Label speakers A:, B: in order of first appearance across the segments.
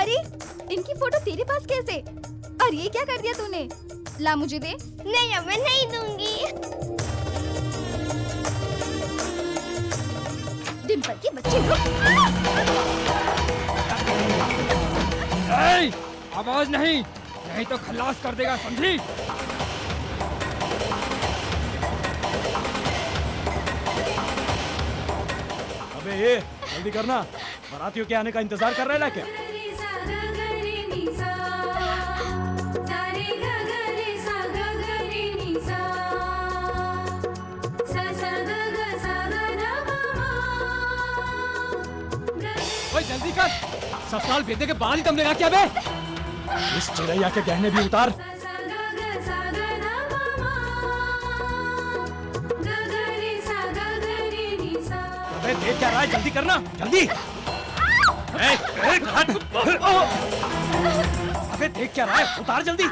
A: अरे इनकी फोटो तेरे पास कैसे? और ये क्या कर दिया तूने? ला मुझे दे।
B: नहीं मैं नहीं दूंगी।
A: डिम्पल की बच्ची
C: आवाज नहीं, नहीं तो खल्लास कर देगा, समझी?
D: अबे ये जल्दी करना, बारातियों के आने का इंतजार कर रहे हैं ना क्या?
C: जल्दी कर, ससुराल भेजने के बाद ही दम लेगा क्या बे?
D: इस चिड़ैया के गहने भी उतार। अबे देख क्या रहा है, जल्दी करना, जल्दी। अबे देख क्या रहा है, उतार जल्दी।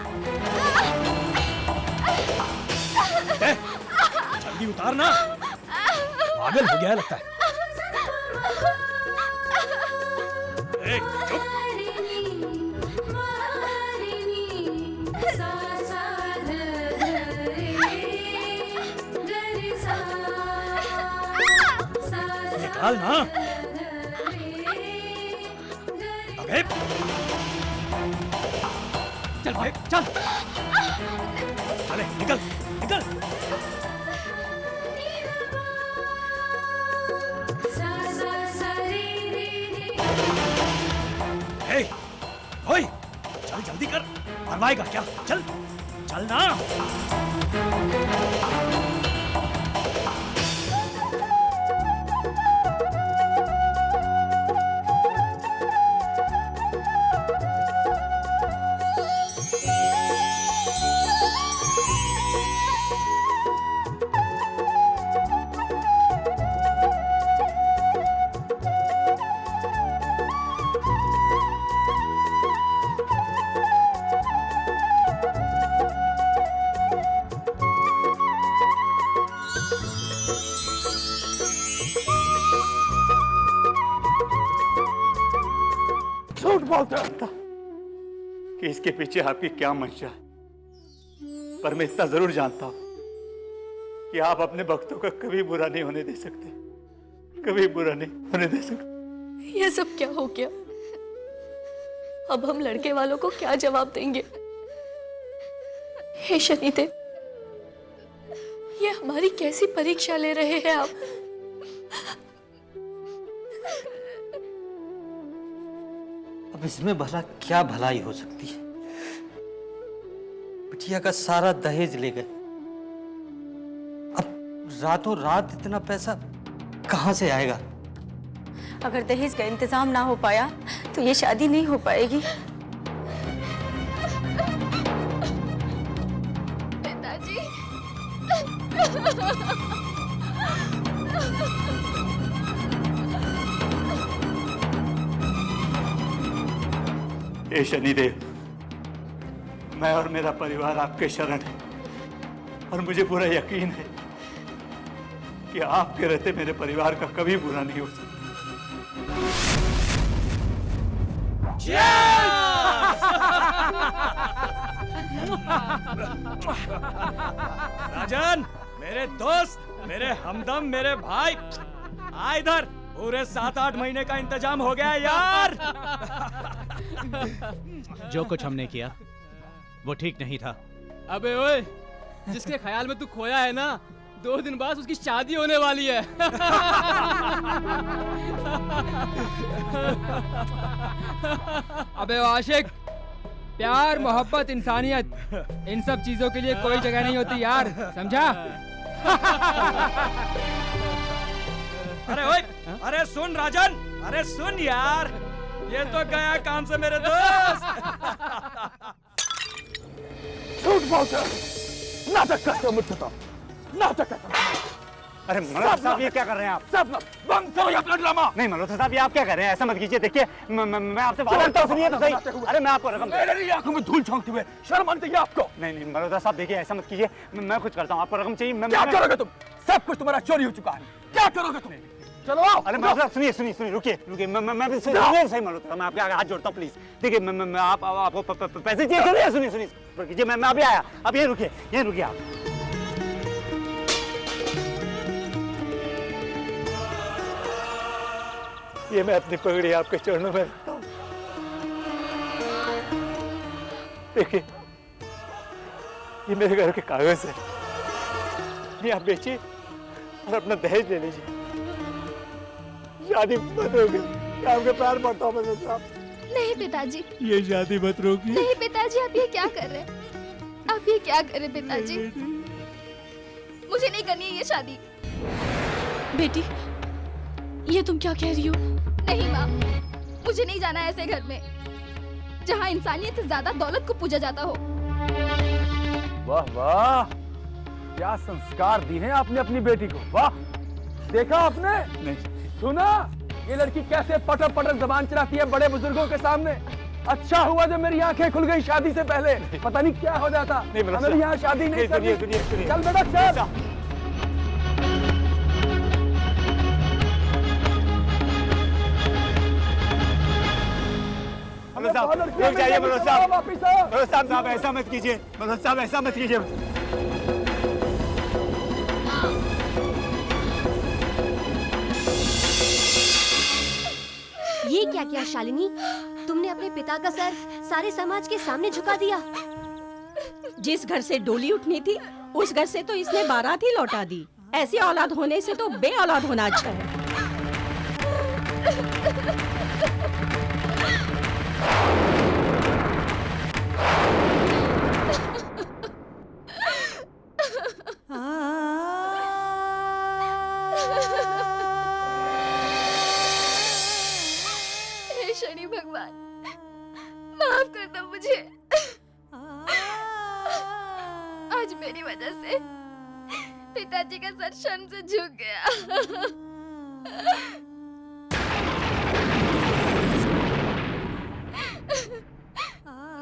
D: जल्दी उतार ना, पागल हो गया है लगता है। चुप। निकाल ना। अबे चल भाई चल, चले निकल निकल। ओए, चल जल्दी कर, मरवाएगा क्या? चल चल ना।
E: बोलता था कि इसके पीछे आपकी क्या मंशा है, पर मैं इतना जरूर जानता हूं कि आप अपने भक्तों का कभी बुरा नहीं होने दे सकते, कभी बुरा नहीं होने दे सकते।
F: ये सब क्या हो गया? अब हम लड़के वालों को क्या जवाब देंगे? हे शनिदेव, ये हमारी कैसी परीक्षा ले रहे हैं आप?
G: अब इसमें भला क्या भलाई हो सकती है? बिटिया का सारा दहेज ले गए, अब रातों रात इतना पैसा कहां से आएगा?
F: अगर दहेज का इंतजाम ना हो पाया तो ये शादी नहीं हो पाएगी।
A: पिताजी।
E: हे शनिदेव, मैं और मेरा परिवार आपके शरण है और मुझे पूरा यकीन है कि आपके रहते मेरे परिवार का कभी बुरा नहीं हो सकता।
D: राजन, मेरे दोस्त, मेरे हमदम, मेरे भाई, आ इधर। पूरे 7-8 महीने का इंतजाम हो गया यार।
H: जो कुछ हमने किया वो ठीक नहीं था।
C: अबे ओए, जिसके ख्याल में तू खोया है ना, 2 दिन बाद उसकी शादी होने वाली है। अबे आशिक, प्यार, मोहब्बत, इंसानियत, इन सब चीजों के लिए कोई जगह नहीं होती यार, समझा?
D: अरे ओए, अरे सुन राजन, अरे सुन यार, ये तो गया काम से मेरे दोस्त।
E: झूठ बोलते हो, नाटक करते हो मुझसे, तो नाटक करते हो।
I: अरे मल्होत्रा साहब, ये क्या कर रहे हैं आप?
E: सब बंद करो ये अपना ड्रामा।
I: नहीं मल्होत्रा साहब, ये आप क्या कर रहे हैं? ऐसा मत कीजिए। देखिए मैं आपसे सुनिए तो सही। अरे मैं आपको रकम,
E: मेरी आंखों में धूल झोंकते हुए शर्म आती है आपको?
I: नहीं मल्होत्रा साहब, देखिए ऐसा मत कीजिए, मैं कुछ करता हूँ। आपको रकम चाहिए?
E: क्या करोगे तुम? सब कुछ तुम्हारा चोरी हो चुका है, क्या करोगे तुम?
I: चलो आओ। अरे मास्टर सुनिए सुनिए सुनिए, रुकिए रुकिए, मैं भी सही मालूम था, मैं आपके आगे हाथ जोड़ता हूँ प्लीज। देखिए मैं आपको पैसे चाहिए। सुनिए सुनिए सुनिए रुकिए, मैं अभी आया, अब यहीं रुकिए आप।
E: ये मैं अपनी पगड़ी आपके चरणों में रखता हूँ। देखिए ये मेरे घर के कागज है, ये आप बेचिए और अपना दहेज ले लीजिए। शादी मत होगी, आपके पैर पड़ता हूँ मैं साहब।
A: नहीं पिताजी,
E: ये शादी मत रोकिए।
A: नहीं पिताजी, आप ये क्या कर रहे हैं? आप ये क्या कर रहे हैं पिताजी? मुझे नहीं करनी है ये शादी।
F: बेटी, ये तुम क्या कह रही हो?
A: नहीं माँ, मुझे नहीं जाना ऐसे घर में जहाँ इंसानियत से ज्यादा दौलत को पूजा जाता हो।
J: वाह वाह, क्या संस्कार दिए हैं आपने अपनी बेटी को। वाह, देखा आपने?
E: नहीं।
J: सुना ये लड़की कैसे पटर पटर जबान चलाती है बड़े बुजुर्गों के सामने। अच्छा हुआ जब मेरी आंखें खुल गई शादी से पहले, पता नहीं क्या हो जाता। मेरी यहाँ शादी नहीं करनी। चल बेटा चल।
I: साहब ऐसा मत कीजिए, साहब ऐसा मत कीजिए।
B: ये क्या किया शालिनी? तुमने अपने पिता का सर सारे समाज के सामने झुका दिया।
K: जिस घर से डोली उठनी थी उस घर से तो इसने बारात ही लौटा दी। ऐसी औलाद होने से तो बे औलाद होना अच्छा है।
A: हे शनि भगवान, माफ कर दो मुझे। आज मेरी वजह से पिताजी का सर शर्म से झुक गया।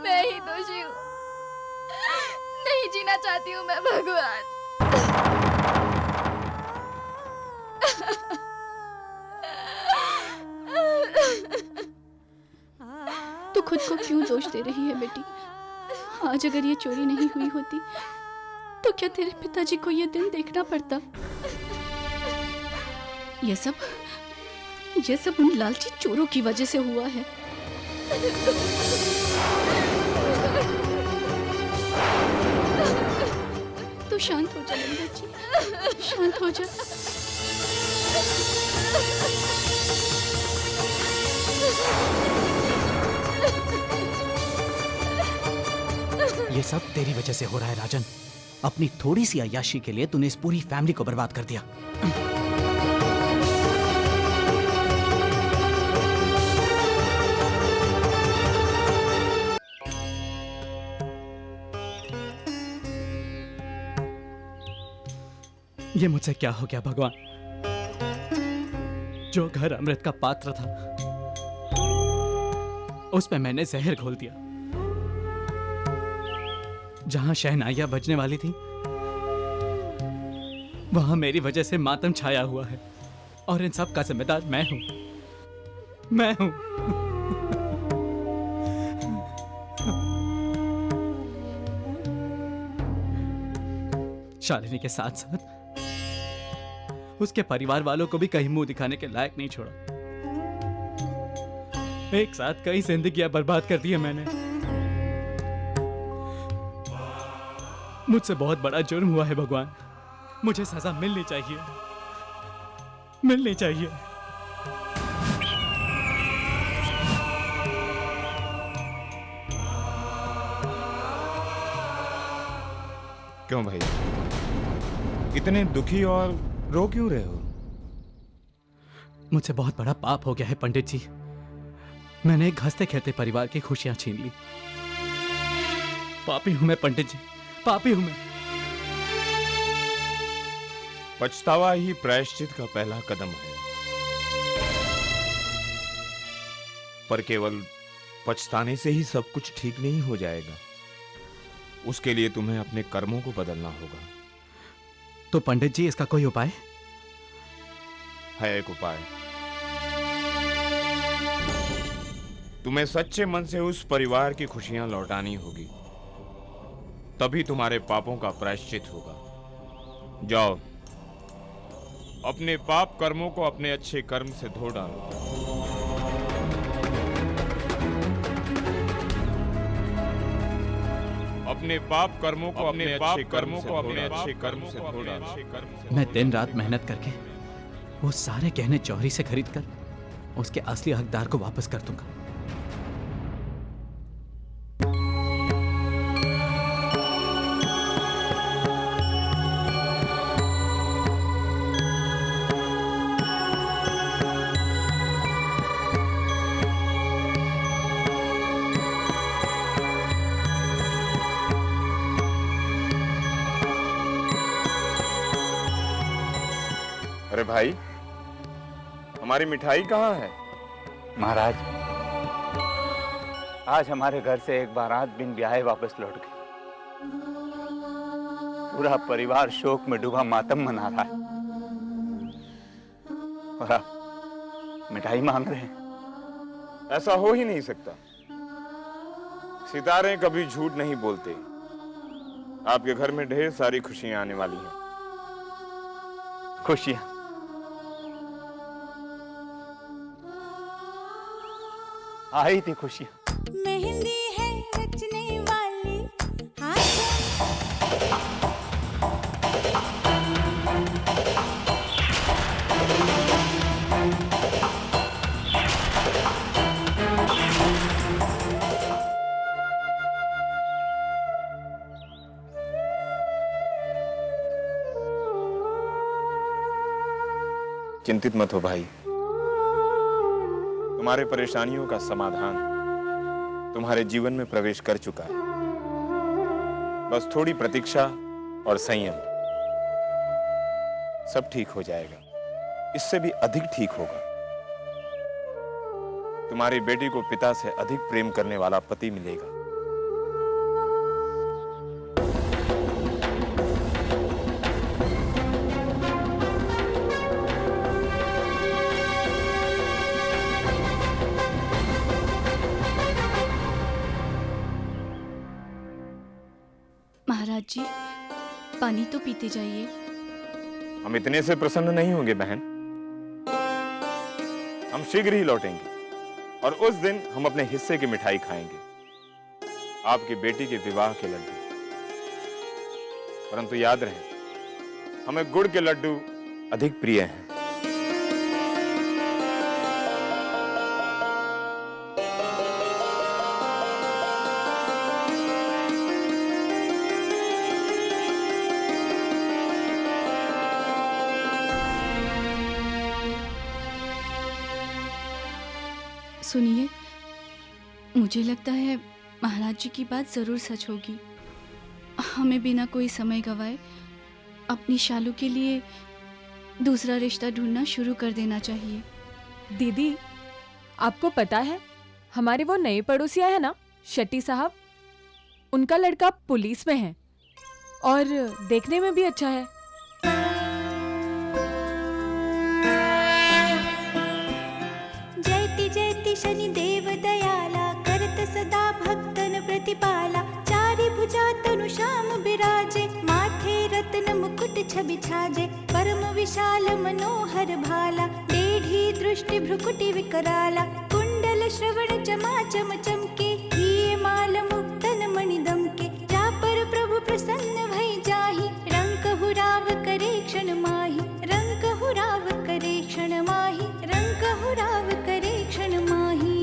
A: मैं ही दोषी हूँ। नहीं जीना चाहती हूँ मैं भगवान।
F: तू खुद को क्यों दोष दे रही है बेटी? आज अगर ये चोरी नहीं हुई होती तो क्या तेरे पिताजी को ये दिन देखना पड़ता? ये सब उन लालची चोरों की वजह से हुआ है। तू शांत हो जा बच्ची, शांत हो जा।
H: ये सब तेरी वजह से हो रहा है राजन। अपनी थोड़ी सी अय्याशी के लिए तूने इस पूरी फैमिली को बर्बाद कर दिया। ये मुझसे क्या हो गया भगवान? जो घर अमृत का पात्र था उसमें मैंने जहर घोल दिया। जहां शहनाइयां बजने वाली थी वहां मेरी वजह से मातम छाया हुआ है और इन सब का जिम्मेदार मैं हूं। शालिनी के साथ साथ उसके परिवार वालों को भी कहीं मुंह दिखाने के लायक नहीं छोड़ा। एक साथ कई जिंदगियां बर्बाद कर दी है मैंने। मुझसे बहुत बड़ा जुर्म हुआ है भगवान। मुझे सजा मिलनी चाहिए, मिलनी चाहिए।
L: क्यों भाई, इतने दुखी और रो क्यों रहे हो?
H: मुझसे बहुत बड़ा पाप हो गया है पंडित जी। मैंने एक हंसते खेलते परिवार की खुशियां छीन ली। पापी हूं मैं पंडित जी, पापी हूं मैं।
L: पछतावा ही प्रायश्चित का पहला कदम है, पर केवल पछताने से ही सब कुछ ठीक नहीं हो जाएगा। उसके लिए तुम्हें अपने कर्मों को बदलना होगा।
H: तो पंडित जी इसका कोई उपाय?
L: है एक उपाय। तुम्हें सच्चे मन से उस परिवार की खुशियां लौटानी होगी, तभी तुम्हारे पापों का प्रायश्चित होगा। जाओ, अपने पाप कर्मों को अपने अच्छे कर्म से धो डालो। अपने पाप कर्मों को अपने अच्छे कर्मों को अपने अच्छे कर्म से धो डालो।
H: मैं दिन रात मेहनत करके वो सारे गहने चोरी से खरीद कर उसके असली हकदार को वापस कर दूंगा।
L: अरे भाई, हमारी मिठाई कहाँ है?
E: महाराज, आज हमारे घर से एक बारात बिन ब्याहे वापस लौट गई। पूरा परिवार शोक में डूबा मातम मना रहा है और आप मिठाई मांग रहे हैं।
L: ऐसा हो ही नहीं सकता। सितारे कभी झूठ नहीं बोलते। आपके घर में ढेर सारी खुशियां आने वाली हैं।
E: खुशियां? आई थी खुशियां।
M: मेहंदी है रचने वाली
L: चिंतित मत हो भाई, तुम्हारे परेशानियों का समाधान तुम्हारे जीवन में प्रवेश कर चुका है। बस थोड़ी प्रतीक्षा और संयम, सब ठीक हो जाएगा। इससे भी अधिक ठीक होगा। तुम्हारी बेटी को पिता से अधिक प्रेम करने वाला पति मिलेगा।
F: महाराज जी, पानी तो पीते जाइए।
L: हम इतने से प्रसन्न नहीं होंगे बहन। हम शीघ्र ही लौटेंगे और उस दिन हम अपने हिस्से की मिठाई खाएंगे, आपकी बेटी के विवाह के लड्डू। परंतु याद रहे, हमें गुड़ के लड्डू अधिक प्रिय हैं।
F: सुनिए, मुझे लगता है महाराज जी की बात जरूर सच होगी। हमें बिना कोई समय गवाए अपनी शालू के लिए दूसरा रिश्ता ढूंढना शुरू कर देना चाहिए।
N: दीदी, आपको पता है हमारे वो नए पड़ोसिया है ना, शेट्टी साहब, उनका लड़का पुलिस में है और देखने में भी अच्छा है।
M: जयति जयति शनि देव दयाला, करत सदा भक्तन प्रतिपाला। चारि भुजा तनु श्याम बिराजे, माथे रत्न मुकुट छवि छाजे। परम विशाल मनोहर भाला, टेढ़ी दृष्टि भ्रुकुटि विकराला। कुंडल श्रवण चमा चम चमके, हिये माल मुक्तन मणि दमके। जा पर प्रभु प्रसन्न भई जाहि, रंक हुराव करे क्षण माहि। रंक हुराव करे क्षण माहि, रंक हुराव करे क्षण माहि।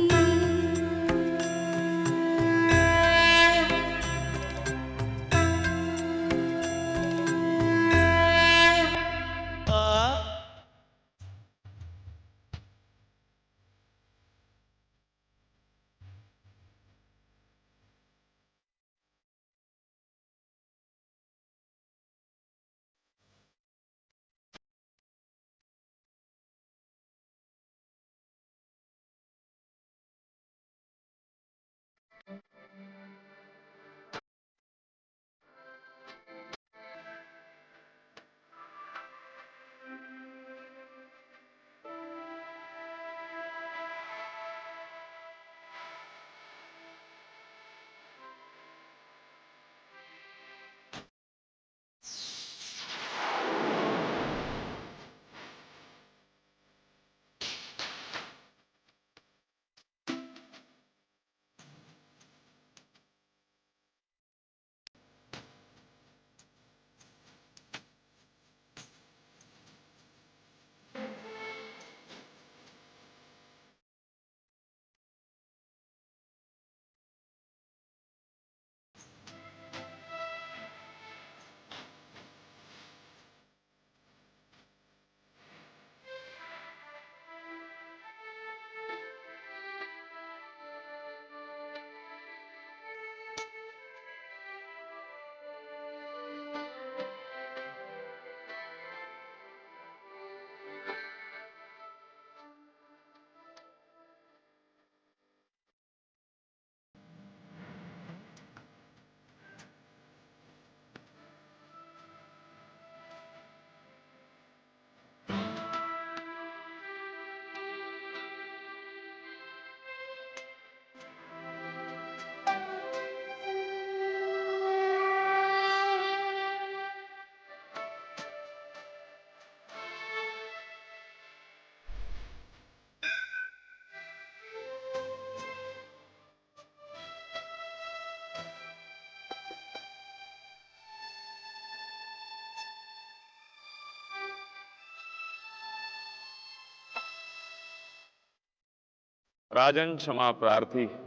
L: राजन क्षमा प्रार्थी है।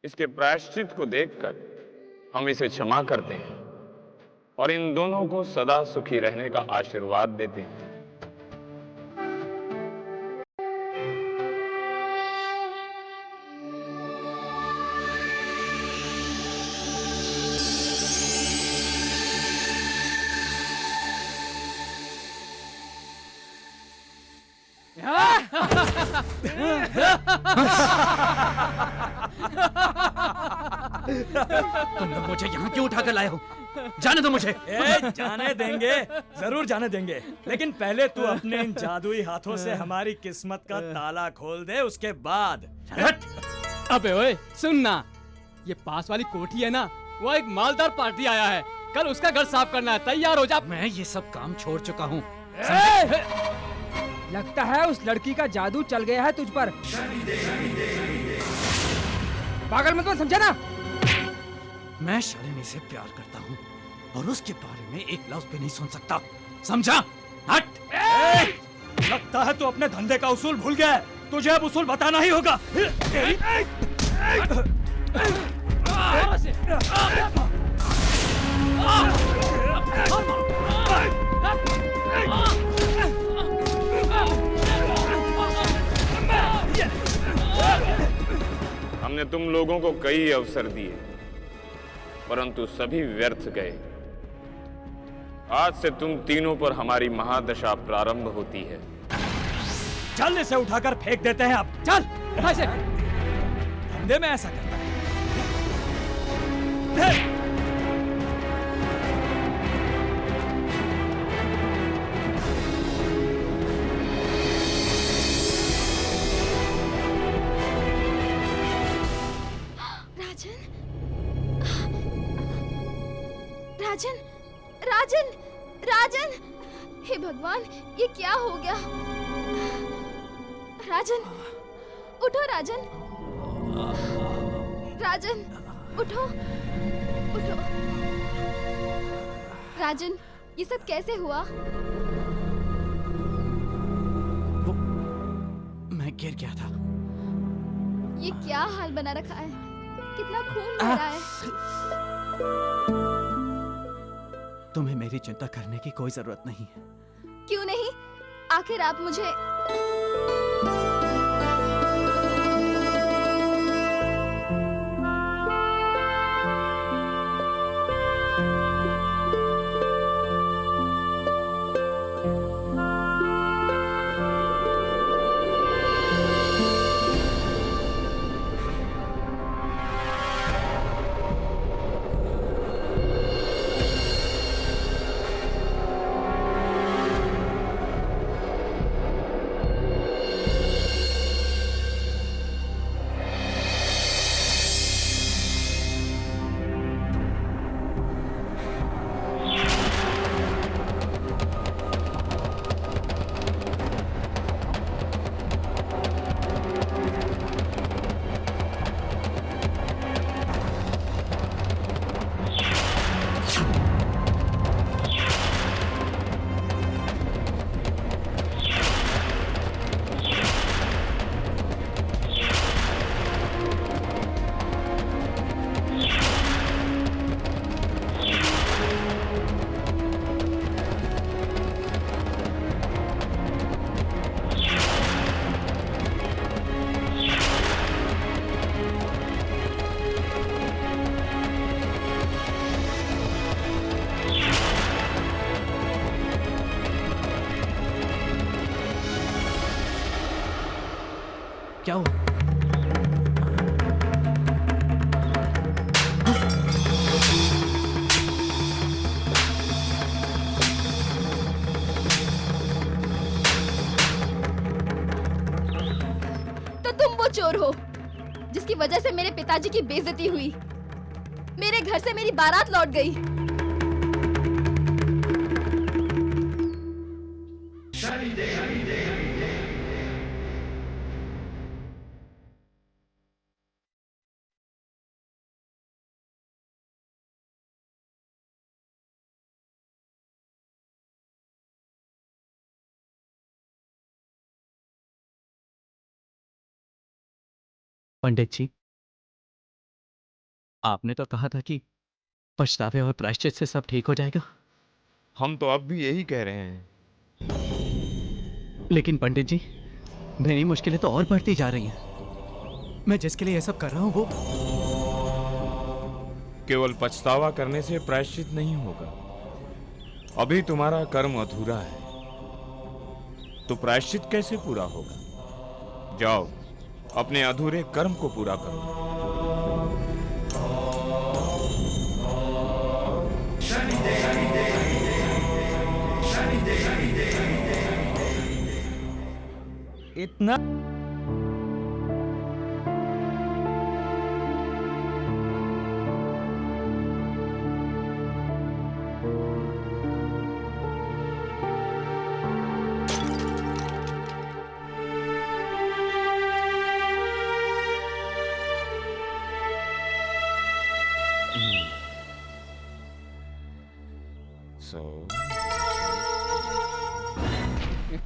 L: इसके प्रायश्चित को देखकर हम इसे क्षमा करते हैं और इन दोनों को सदा सुखी रहने का आशीर्वाद देते हैं।
H: तुम लोग मुझे यहाँ क्यों उठा कर लाए हो? जाने दो मुझे।
D: जाने देंगे, जरूर जाने देंगे, लेकिन पहले तू अपने इन जादुई हाथों से हमारी किस्मत का ताला खोल दे, उसके बाद।
C: अबे ओए सुन ना, ये पास वाली कोठी है ना, वो एक मालदार पार्टी आया है, कल उसका घर साफ करना है, तैयार हो जा।
H: मैं ये सब काम छोड़ चुका हूँ।
C: लगता है उस लड़की का जादू चल गया है तुझ पर। पागल मत समझा ना।
H: मैं शालिनी से प्यार करता हूँ और उसके बारे में एक लफ्ज भी नहीं सुन सकता, समझा? हट!
D: लगता है तू अपने धंधे का उसूल भूल गया है, तुझे अब उसूल बताना ही होगा।
L: हमने तुम लोगों को कई अवसर दिए, परंतु सभी व्यर्थ गए। आज से तुम तीनों पर हमारी महादशा प्रारंभ होती है।
D: चल इसे उठाकर फेंक देते हैं अब। चल ऐसे धंधे में ऐसा करता है।
A: राजन, राजन, राजन, हे भगवान, ये क्या हो गया? राजन, उठो राजन, राजन, उठो, उठो। राजन, ये सब कैसे हुआ?
H: मैं गिर गया था।
A: ये क्या हाल बना रखा है? कितना खून बह रहा है।
H: तुम्हें मेरी चिंता करने की कोई जरूरत नहीं है।
A: क्यों नहीं? आखिर आप मुझे
H: क्या हुआ?
A: तो तुम वो चोर हो जिसकी वजह से मेरे पिताजी की बेइज्जती हुई, मेरे घर से मेरी बारात लौट गई।
H: पंडित जी, आपने तो कहा था कि पछतावे और प्रायश्चित से सब ठीक हो जाएगा।
L: हम तो अब भी यही कह रहे हैं।
H: लेकिन पंडित जी, मेरी मुश्किलें तो और बढ़ती जा रही हैं। मैं जिसके लिए ये सब कर रहा हूं वो
L: केवल पछतावा करने से प्रायश्चित नहीं होगा। अभी तुम्हारा कर्म अधूरा है, तो प्रायश्चित कैसे पूरा होगा? जाओ, अपने अधूरे कर्म को पूरा करो।
D: इतना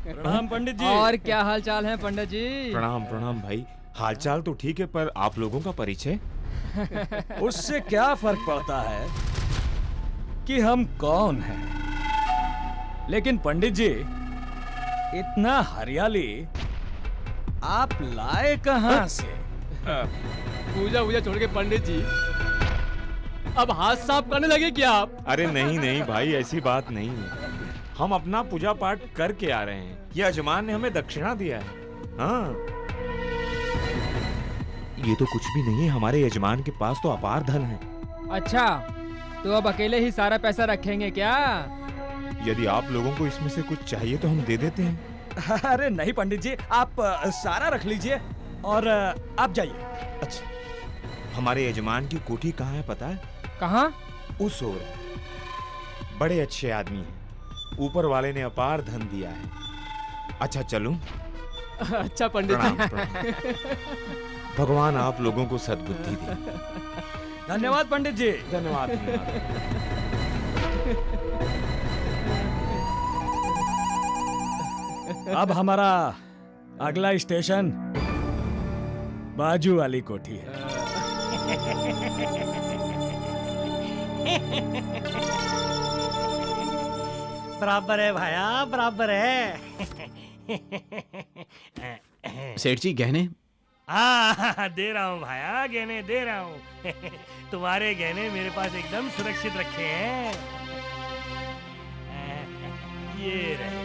D: प्रणाम पंडित जी।
C: और क्या हाल चाल है पंडित जी?
L: प्रणाम प्रणाम भाई। हालचाल तो ठीक है, पर आप लोगों का परिचय?
D: उससे क्या फर्क पड़ता है कि हम कौन हैं? लेकिन पंडित जी, इतना हरियाली आप लाए कहां से?
C: पूजा वूजा छोड़ के पंडित जी अब हाथ साफ करने लगे क्या आप?
L: अरे नहीं नहीं भाई, ऐसी बात नहीं है। हम अपना पूजा पाठ करके आ रहे हैं। ये यजमान ने हमें दक्षिणा दिया है। हाँ, ये तो कुछ भी नहीं है। हमारे यजमान के पास तो अपार धन है।
C: अच्छा, तो अब अकेले ही सारा पैसा रखेंगे क्या?
L: यदि आप लोगों को इसमें से कुछ चाहिए तो हम दे देते हैं।
D: अरे नहीं पंडित जी, आप सारा रख लीजिए और आप जाइए।
L: अच्छा, हमारे यजमान की कोठी कहाँ है पता है?
C: कहाँ?
L: उस ओर। बड़े अच्छे आदमी हैं। ऊपर वाले ने अपार धन दिया है। अच्छा चलूं?
C: अच्छा पंडित जी।
L: भगवान आप लोगों को सद्बुद्धि दे।
D: धन्यवाद पंडित जी।
L: धन्यवाद।
D: अब हमारा अगला स्टेशन बाजू वाली कोठी है।
I: बराबर है भाया, बराबर है।
H: सेठ जी, गहने?
I: हाँ, दे रहा हूँ भाया, गहने दे रहा हूँ। तुम्हारे गहने मेरे पास एकदम सुरक्षित रखे हैं। ये रहे,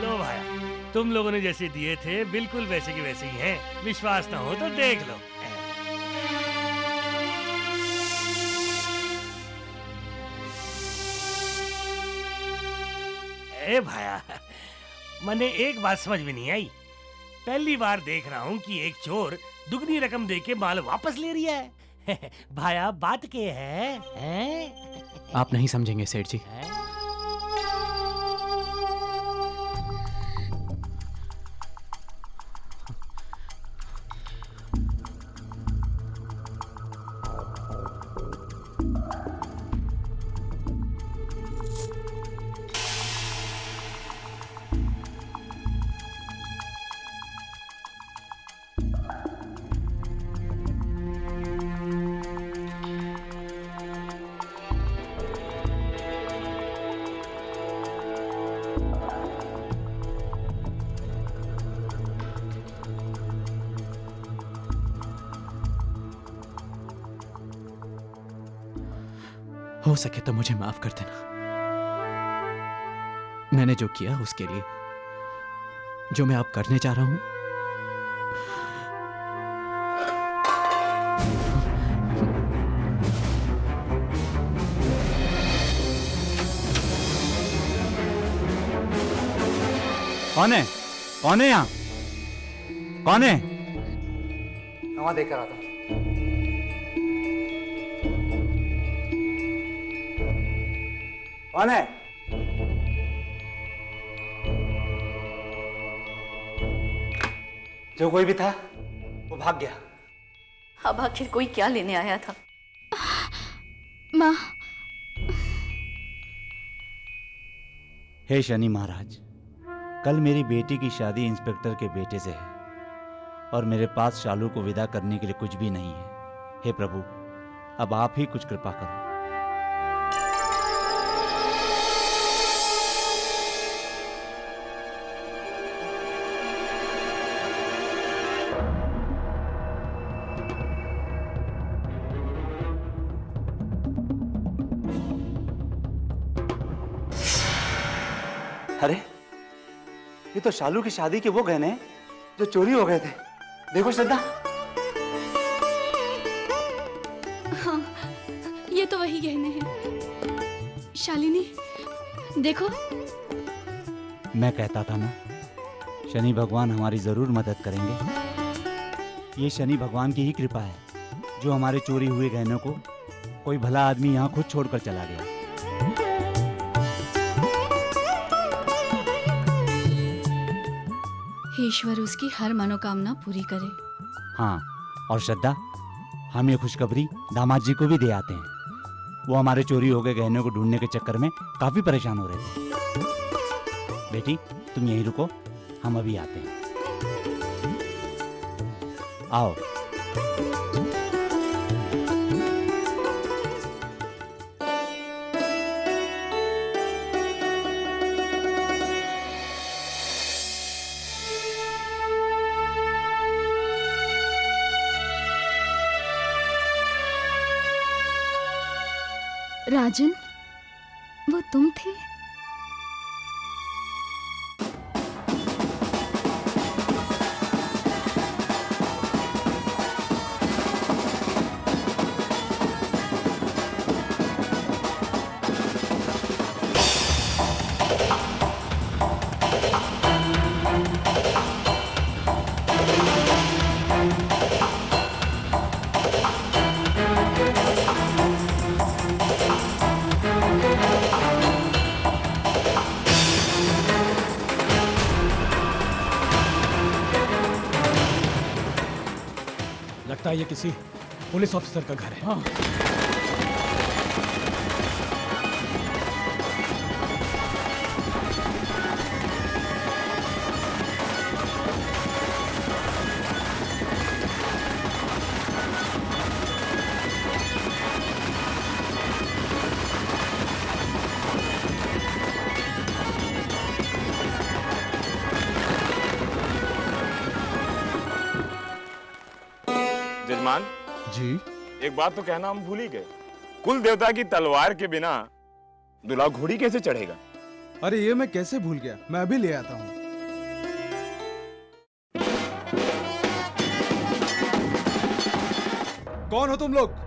I: लो भाया। तुम लोगों ने जैसे दिए थे बिल्कुल वैसे के वैसे ही हैं। विश्वास ना हो तो देख लो। ए भाया, मैंने एक बात समझ में नहीं आई। पहली बार देख रहा हूँ कि एक चोर दुगनी रकम देके माल वापस ले रही है। भाया, बात क्या है?
H: आप नहीं समझेंगे सेठ जी। हो सके तो मुझे माफ कर देना। मैंने जो किया उसके लिए, जो मैं अब करने जा रहा हूं,
G: कौन है? कौन है यहाँ? कौन है?
O: वहां देख कर आता हूं।
G: कौन है?
O: जो कोई भी था वो भाग गया।
F: अब आखिर कोई क्या लेने आया था? माँ।
P: हे शनि महाराज, कल मेरी बेटी की शादी इंस्पेक्टर के बेटे से है।
G: और मेरे पास शालू को विदा करने के लिए कुछ भी नहीं है। हे प्रभु, अब आप ही कुछ कृपा करो।
O: अरे ये तो शालू की शादी के वो गहने हैं जो चोरी हो गए थे। देखो श्रद्धा।
F: हाँ, ये तो वही गहने हैं। शालिनी, देखो।
G: मैं कहता था ना, शनि भगवान हमारी जरूर मदद करेंगे। ये शनि भगवान की ही कृपा है जो हमारे चोरी हुए गहनों को कोई भला आदमी यहाँ खुद छोड़कर चला गया।
F: ईश्वर उसकी हर मनोकामना पूरी करे।
G: हाँ, और श्रद्धा, हम ये खुशखबरी दामाद जी को भी दे आते हैं। वो हमारे चोरी हो गए गहनों को ढूंढने के चक्कर में काफी परेशान हो रहे थे। बेटी, तुम यहीं रुको, हम अभी आते हैं। आओ।
A: राजन, वो तुम थे?
D: लगता है ये किसी पुलिस ऑफिसर का घर है। हाँ।
L: जजमान
J: जी,
L: एक बात तो कहना हम भूल ही गए। कुल देवता की तलवार के बिना दूल्हा घोड़ी कैसे चढ़ेगा?
J: अरे ये मैं कैसे भूल गया, मैं अभी ले आता हूँ। कौन हो तुम लोग?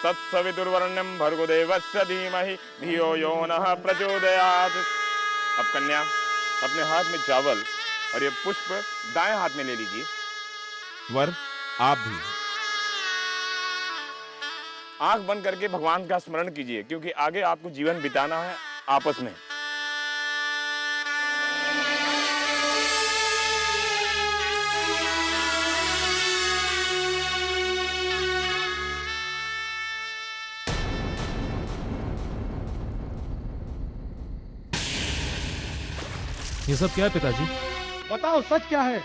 L: तत्सवितुर्वरेण्यं भर्गो देवस्य धीमहि धियो यो नः प्रचोदयात्। अब कन्या अपने हाथ में चावल और ये पुष्प दाएं हाथ में ले लीजिए। वर, आप भी आंख बंद करके भगवान का स्मरण कीजिए, क्योंकि आगे आपको जीवन बिताना है आपस में।
J: ये सब क्या है पिताजी? बताओ, सच क्या है?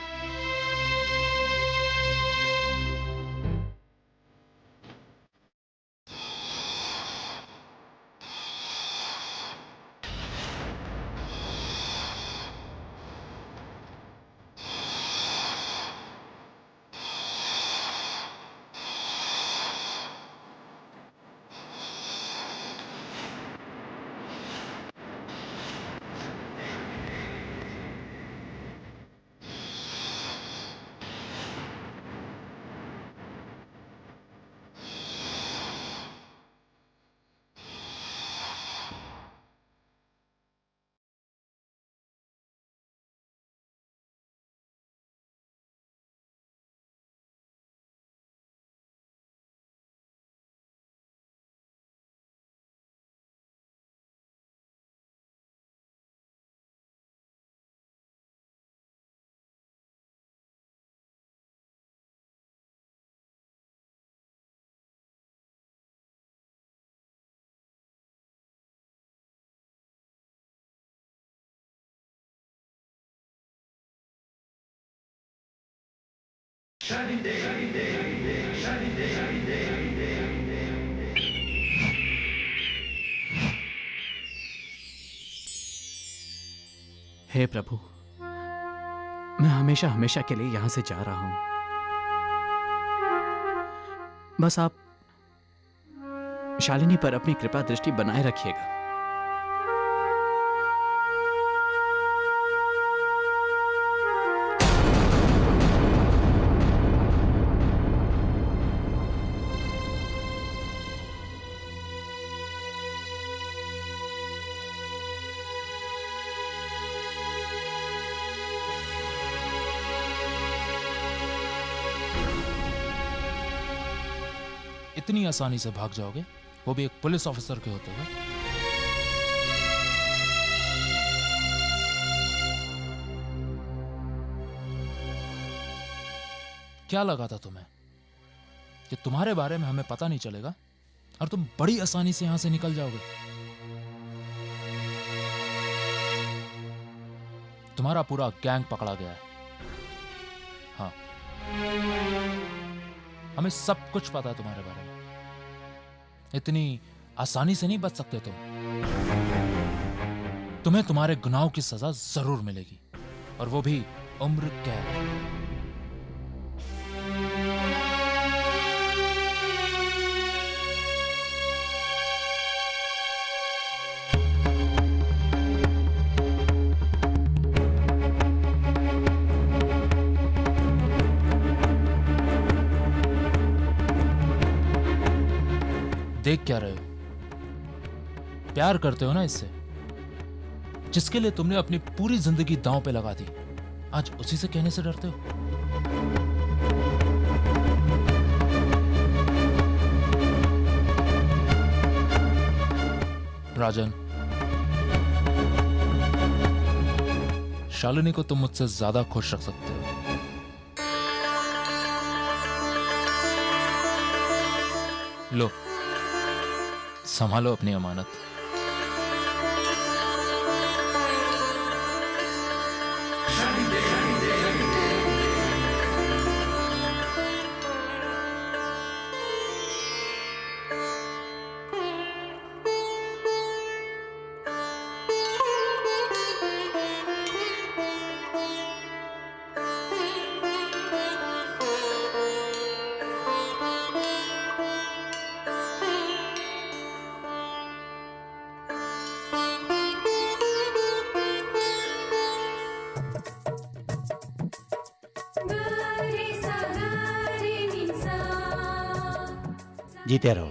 H: हे प्रभु, मैं हमेशा हमेशा के लिए यहां से जा रहा हूं। बस आप शालिनी पर अपनी कृपा दृष्टि बनाए रखिएगा।
P: इतनी आसानी से भाग जाओगे, वो भी एक पुलिस ऑफिसर के होते हुए? क्या लगा था तुम्हें कि तुम्हारे बारे में हमें पता नहीं चलेगा और तुम बड़ी आसानी से यहां से निकल जाओगे? तुम्हारा पूरा गैंग पकड़ा गया है। हाँ, हमें सब कुछ पता है तुम्हारे बारे में। इतनी आसानी से नहीं बच सकते तुम। तुम्हें तुम्हारे गुनाहों की सजा जरूर मिलेगी, और वो भी उम्र कैद। देख क्या रहे हो? प्यार करते हो ना इससे, जिसके लिए तुमने अपनी पूरी जिंदगी दांव पे लगा दी। आज उसी से कहने से डरते हो? राजन, शालिनी को तुम मुझसे ज्यादा खुश रख सकते हो। लो, संभालो अपनी अमानत।
G: जीते रहो।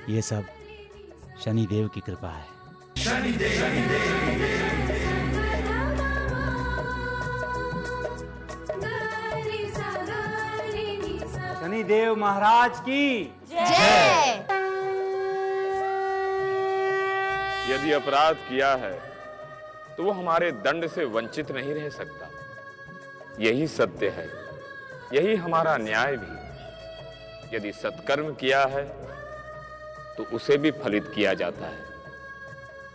G: ये सब शनि देव की कृपा है। शनि देव महाराज की
A: जय।
L: यदि अपराध किया है तो वो हमारे दंड से वंचित नहीं रह सकता। यही सत्य है, यही हमारा न्याय भी। यदि सत्कर्म किया है तो उसे भी फलित किया जाता है।